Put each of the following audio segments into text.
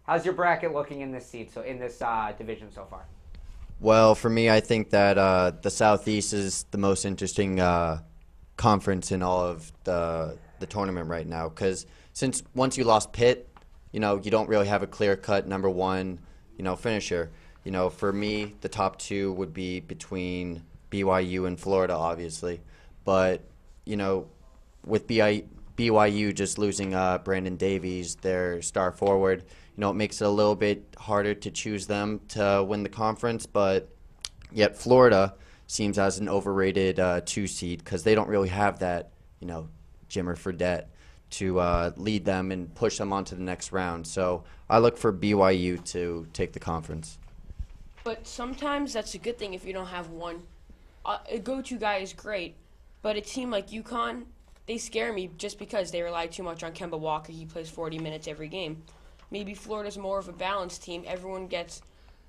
How's your bracket looking in this division so far? Well, for me, I think that the Southeast is the most interesting conference in all of the tournament right now. Because since once you lost Pitt, you don't really have a clear-cut number one, finisher. For me, the top two would be between BYU and Florida, obviously. But you know, with BYU just losing Brandon Davies, their star forward, it makes it a little bit harder to choose them to win the conference. But yet Florida seems as an overrated two seed because they don't really have that, Jimmer Fredette to lead them and push them on to the next round. So I look for BYU to take the conference. But sometimes that's a good thing if you don't have one. A go-to guy is great, but a team like UConn, they scare me just because they rely too much on Kemba Walker. He plays 40 minutes every game. Maybe Florida's more of a balanced team. Everyone gets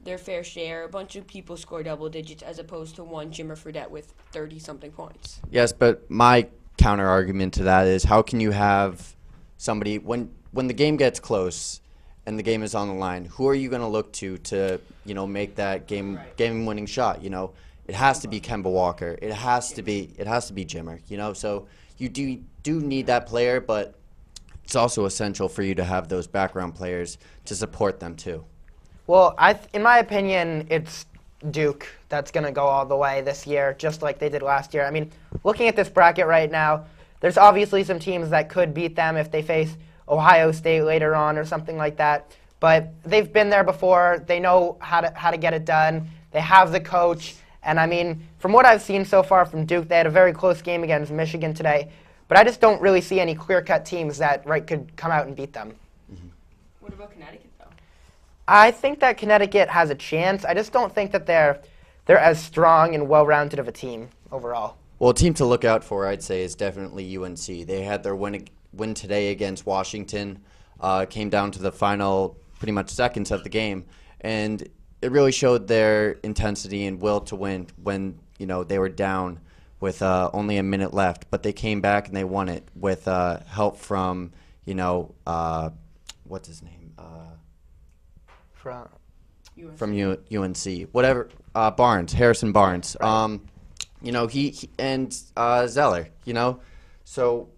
their fair share. A bunch of people score double digits as opposed to one Jimmer Fredette with 30-something points. Yes, but my counter argument to that is how can you have somebody when the game gets close and the game is on the line, who are you going to look to make that game winning shot? It has to be Kemba Walker. It has to be Jimmer. So you do need that player, but it's also essential for you to have those background players to support them too. Well, in my opinion, it's Duke that's going to go all the way this year, just like they did last year. I mean, looking at this bracket right now, there's obviously some teams that could beat them if they face Ohio State later on or something like that. But they've been there before. They know how to get it done. They have the coach. And, I mean, from what I've seen so far from Duke, they had a very close game against Michigan today. But I just don't really see any clear-cut teams that could come out and beat them. Mm-hmm. What about Connecticut, though? I think that Connecticut has a chance. I just don't think that they're as strong and well-rounded of a team overall. Well, a team to look out for, I'd say, is definitely UNC. They had their win today against Washington. Came down to the final pretty much seconds of the game. And it really showed their intensity and will to win when they were down with only a minute left, but they came back and they won it with help from what's his name from UNC, whatever, Harrison Barnes. Right. He and Zeller. So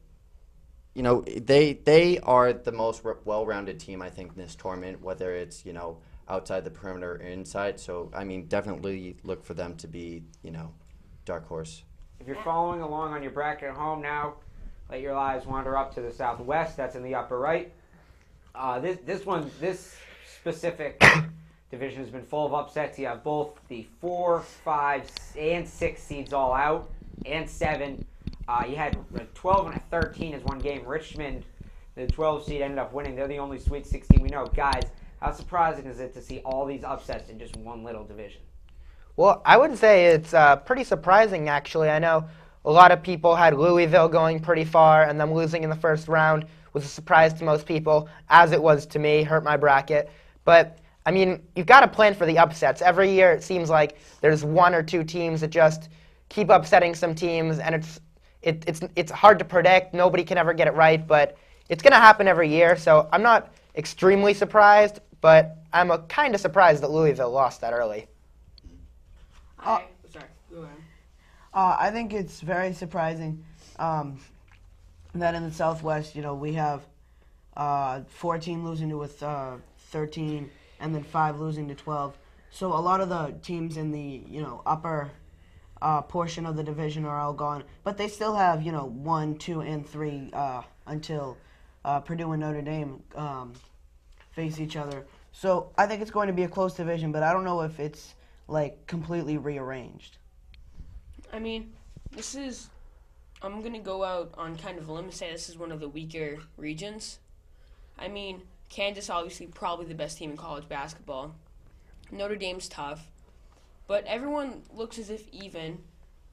they are the most well-rounded team I think in this tournament, whether it's outside the perimeter or inside. So, I mean, definitely look for them to be, dark horse. If you're following along on your bracket at home now, let your eyes wander up to the southwest. That's in the upper right. This specific division has been full of upsets. You have both the 4, 5, and 6 seeds all out, and 7. You had a 12 and a 13 as one game. Richmond, the 12 seed, ended up winning. They're the only Sweet 16 we know. Guys, how surprising is it to see all these upsets in just one little division? Well, I would say it's pretty surprising, actually. I know a lot of people had Louisville going pretty far, and them losing in the first round was a surprise to most people, as it was to me, hurt my bracket. But, I mean, you've got to plan for the upsets. Every year it seems like there's one or two teams that just keep upsetting some teams, and it's hard to predict. Nobody can ever get it right, but it's going to happen every year. So I'm not extremely surprised, but I'm kind of surprised that Louisville lost that early. Sorry, go ahead. I think it's very surprising that in the Southwest, we have 14 losing to 13 and then 5 losing to 12. So a lot of the teams in the upper portion of the division are all gone, but they still have 1, 2, and 3 until Purdue and Notre Dame face each other. So I think it's going to be a close division, but I don't know if it's completely rearranged. I mean, I'm going to go out on kind of a limb and say this is one of the weaker regions. I mean, Kansas obviously probably the best team in college basketball. Notre Dame's tough. But everyone looks as if even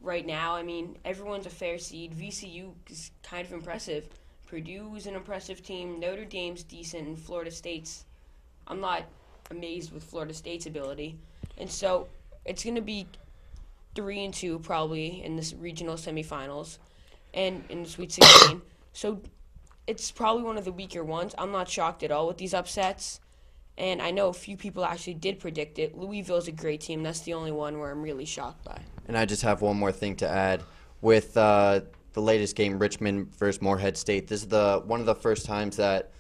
right now. I mean, everyone's a fair seed. VCU is kind of impressive. Purdue is an impressive team. Notre Dame's decent. And Florida State's, I'm not amazed with Florida State's ability. And so it's going to be 3-2 probably in this regional semifinals and in the Sweet 16. So it's probably one of the weaker ones. I'm not shocked at all with these upsets. And I know a few people actually did predict it. Louisville's a great team. That's the only one where I'm really shocked by. And I just have one more thing to add. With the latest game, Richmond versus Morehead State, this is one of the first times that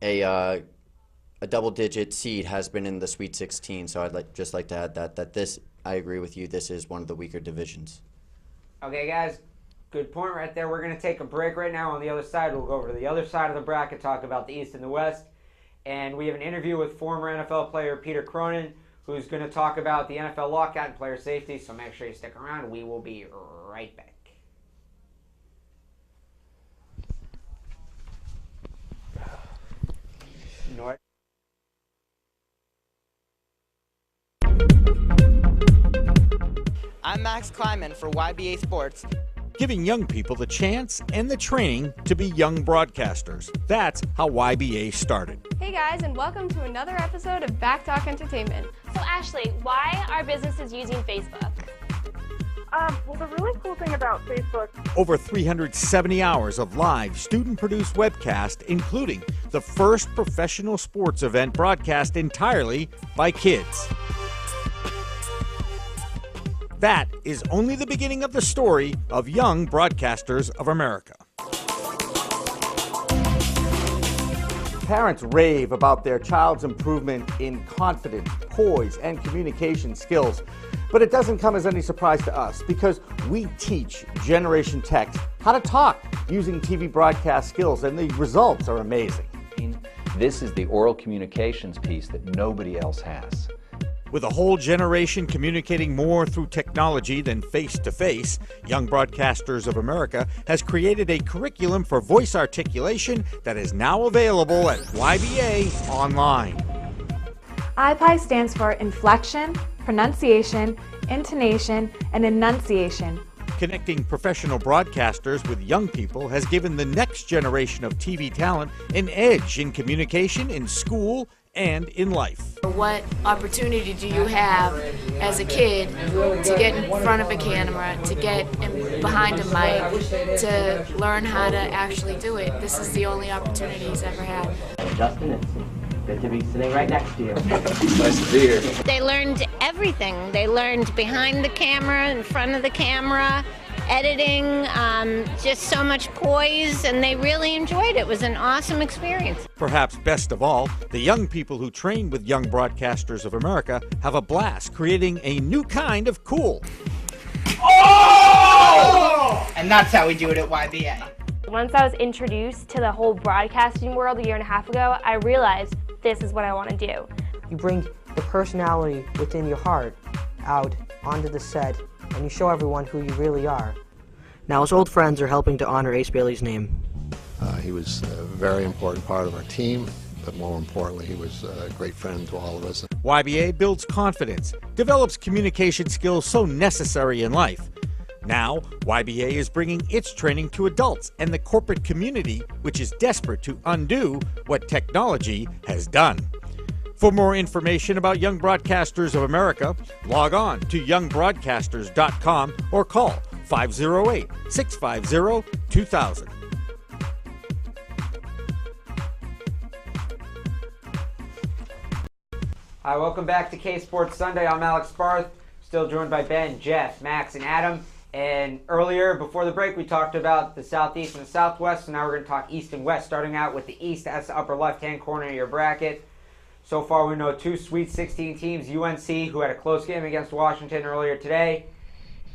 a double-digit seed has been in the Sweet 16. So I'd just like to add that this, I agree with you, this is one of the weaker divisions. Okay, guys, good point right there. We're going to take a break right now. On the other side, we'll go over to the other side of the bracket, talk about the East and the West. And we have an interview with former NFL player Peter Cronin, who's going to talk about the NFL lockout and player safety. So make sure you stick around. We will be right back. North. I'm Max Kleiman for YBA Sports. Giving young people the chance and the training to be young broadcasters. That's how YBA started. Hey guys, and welcome to another episode of Backtalk Entertainment. So Ashley, why are businesses using Facebook? Well, the really cool thing about Facebook... Over 370 hours of live student-produced webcast, including the first professional sports event broadcast entirely by kids. That is only the beginning of the story of Young Broadcasters of America. Parents rave about their child's improvement in confidence, poise, and communication skills. But it doesn't come as any surprise to us because we teach Generation Tech how to talk using TV broadcast skills, and the results are amazing. This is the oral communications piece that nobody else has. With a whole generation communicating more through technology than face-to-face, Young Broadcasters of America has created a curriculum for voice articulation that is now available at YBA Online. IPI stands for inflection, pronunciation, intonation, and enunciation. Connecting professional broadcasters with young people has given the next generation of TV talent an edge in communication, in school, and in life. What opportunity do you have as a kid to get in front of a camera, to get behind a mic, to learn how to actually do it? This is the only opportunity he's ever had. Justin, it's good to be sitting right next to you. Nice to be here. They learned everything. They learned behind the camera, in front of the camera, editing, just so much poise, and they really enjoyed it. It was an awesome experience. Perhaps best of all, the young people who train with Young Broadcasters of America have a blast creating a new kind of cool. Oh! And that's how we do it at YBA. Once I was introduced to the whole broadcasting world a year and a half ago, I realized this is what I want to do. You bring the personality within your heart out onto the set, and you show everyone who you really are. Now, his old friends are helping to honor Ace Bailey's name. He was a very important part of our team, but more importantly, he was a great friend to all of us. YBA builds confidence, develops communication skills so necessary in life. Now, YBA is bringing its training to adults and the corporate community, which is desperate to undo what technology has done. For more information about Young Broadcasters of America, log on to youngbroadcasters.com or call 508-650-2000. Hi, welcome back to KSports Sunday. I'm Alex Barth, still joined by Ben, Jeff, Max, and Adam. And earlier, before the break, we talked about the Southeast and the Southwest, so now we're going to talk East and West, starting out with the East. That's the upper left-hand corner of your bracket. So far, we know two Sweet 16 teams, UNC, who had a close game against Washington earlier today,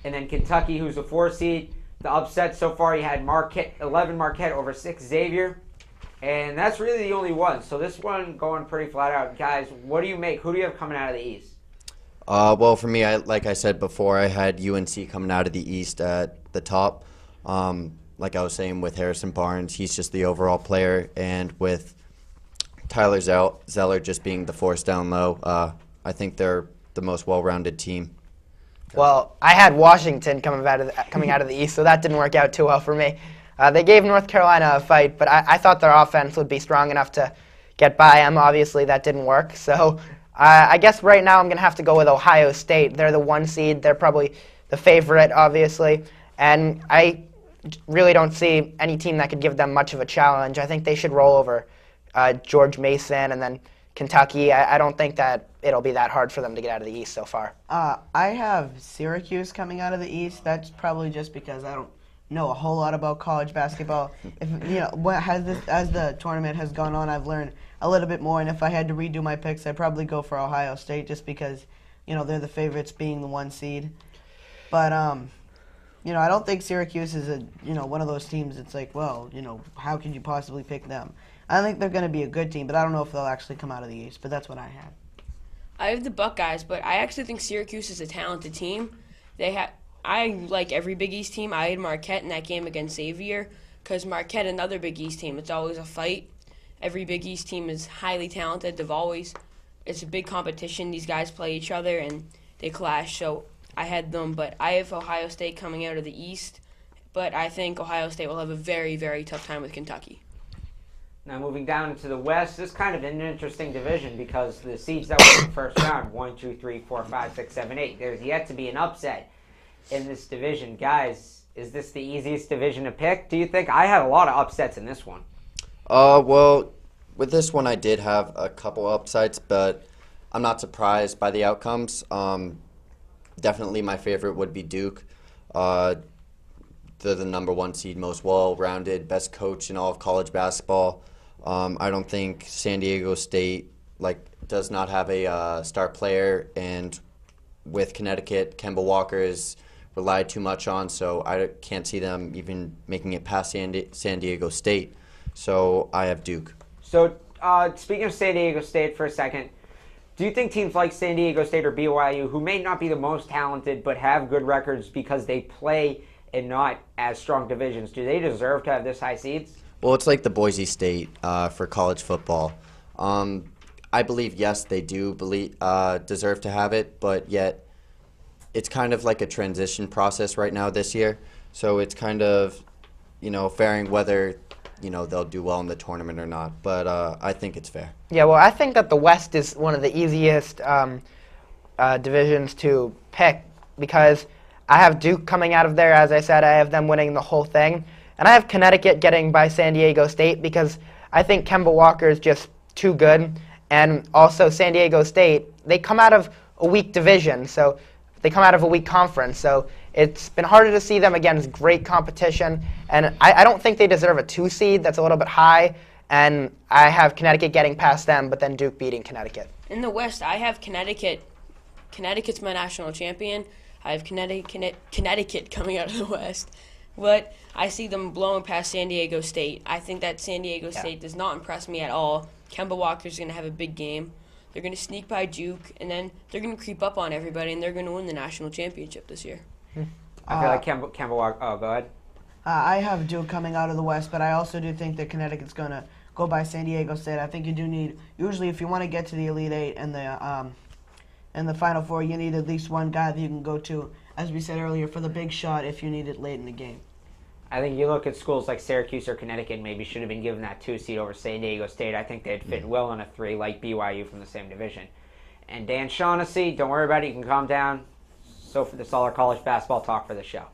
and then Kentucky, who's a 4 seed. The upset so far, you had 11 Marquette over 6 Xavier, and that's really the only one. So this one going pretty flat out. Guys, what do you make? Who do you have coming out of the East? Well, for me, like I said before, I had UNC coming out of the East at the top. Like I was saying with Harrison Barnes, he's just the overall player, and with Tyler Zeller just being the force down low, I think they're the most well-rounded team. Well, I had Washington coming out of the East, so that didn't work out too well for me. They gave North Carolina a fight, but I thought their offense would be strong enough to get by them. Obviously, that didn't work. So I guess right now I'm going to have to go with Ohio State. They're the 1 seed. They're probably the favorite, obviously. And I really don't see any team that could give them much of a challenge. I think they should roll over George Mason and then Kentucky. I don't think that it'll be that hard for them to get out of the East so far. I have Syracuse coming out of the East. That's probably just because I don't know a whole lot about college basketball. If as the tournament has gone on, I've learned a little bit more. And if I had to redo my picks, I'd probably go for Ohio State just because they're the favorites, being the 1 seed. But I don't think Syracuse is one of those teams. It's like, well, how could you possibly pick them? I think they're going to be a good team, but I don't know if they'll actually come out of the East. But that's what I have. I have the Buckeyes, but I actually think Syracuse is a talented team. I like every Big East team. I had Marquette in that game against Xavier because Marquette, another Big East team, it's always a fight. Every Big East team is highly talented. It's a big competition. These guys play each other and they clash. So I had them, but I have Ohio State coming out of the East. But I think Ohio State will have a very, very tough time with Kentucky. Now moving down into the West, this is kind of an interesting division because the seeds that were in the first round, 1, 2, 3, 4, 5, 6, 7, 8, there's yet to be an upset in this division. Guys, is this the easiest division to pick, do you think? I had a lot of upsets in this one. Well, with this one I did have a couple upsets, but I'm not surprised by the outcomes. Definitely my favorite would be Duke. They're the number 1 seed, most well-rounded, best coach in all of college basketball. I don't think San Diego State does not have a star player, and with Connecticut, Kemba Walker is relied too much on, so I can't see them even making it past San Diego State. So I have Duke. So speaking of San Diego State for a second, do you think teams like San Diego State or BYU, who may not be the most talented but have good records because they play in not as strong divisions, do they deserve to have this high seeds? Well, it's like the Boise State for college football. I believe, yes, they do deserve to have it, but yet it's kind of like a transition process right now this year. So it's kind of, varying whether, they'll do well in the tournament or not. But I think it's fair. Yeah, well, I think that the West is one of the easiest divisions to pick because I have Duke coming out of there. As I said, I have them winning the whole thing. And I have Connecticut getting by San Diego State because I think Kemba Walker is just too good. And also San Diego State, they come out of a weak division, so they come out of a weak conference. So it's been harder to see them against great competition. And I don't think they deserve a 2 seed. That's a little bit high. And I have Connecticut getting past them, but then Duke beating Connecticut. In the West, I have Connecticut. Connecticut's my national champion. I have Connecticut coming out of the West. But I see them blowing past San Diego State. I think that San Diego State does not impress me at all. Kemba Walker's going to have a big game. They're going to sneak by Duke, and then they're going to creep up on everybody, and they're going to win the national championship this year. I feel like Kemba Walker. Oh, go ahead. I have Duke coming out of the West, but I also do think that Connecticut's going to go by San Diego State. I think you do need, usually if you want to get to the Elite Eight and the Final Four, you need at least one guy that you can go to, as we said earlier, for the big shot if you need it late in the game. I think you look at schools like Syracuse or Connecticut, maybe should have been given that 2 seed over San Diego State. I think they'd fit well in a 3 like BYU from the same division. And Dan Shaughnessy, don't worry about it. You can calm down. So for this all our college basketball talk for the show.